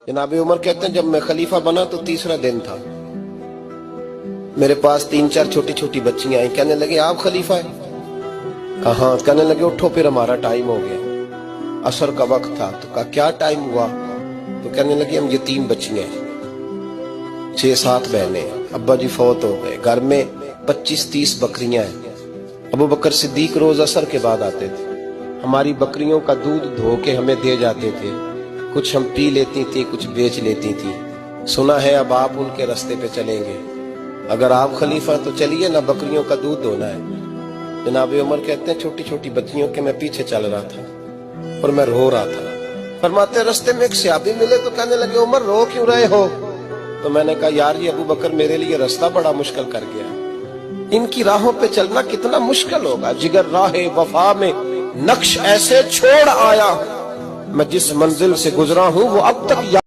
जनाब उमर कहते हैं जब मैं खलीफा बना तो तीसरा दिन था, मेरे पास 3-4 छोटी छोटी बच्चियां आई, कहने लगे आप खलीफा है? कहा? कहने लगे उठो फिर हमारा टाइम हो गया, असर का वक्त था। तो कहा क्या टाइम हुआ? तो कहने लगे हम यतीम बच्चियां हैं, 6-7 बहनें, अब्बा जी फौत हो गए, घर में 25-30 बकरियां हैं। अबू बकर सिद्दीक रोज असर के बाद आते थे, हमारी बकरियों का दूध धो के हमें दे जाते थे, कुछ हम पी लेती थी, कुछ बेच लेती थी। सुना है अब आप उनके रास्ते पे चलेंगे, अगर आप खलीफा तो चलिए ना, बकरियों का दूध धोना है। जनाब उमर कहते हैं छोटी छोटी बच्चियों के मैं पीछे चल रहा था और मैं रो रहा था। फरमाते रास्ते में एक सहाबी मिले तो कहने लगे उमर रो क्यों रहे हो? तो मैंने कहा यार ये अबू बकर मेरे लिए रास्ता बड़ा मुश्किल कर गया, इनकी राहों पे चलना कितना मुश्किल होगा। जिगर राहे वफा में नक्श ऐसे छोड़ आया, मैं जिस मंजिल से गुजरा हूं वो अब तक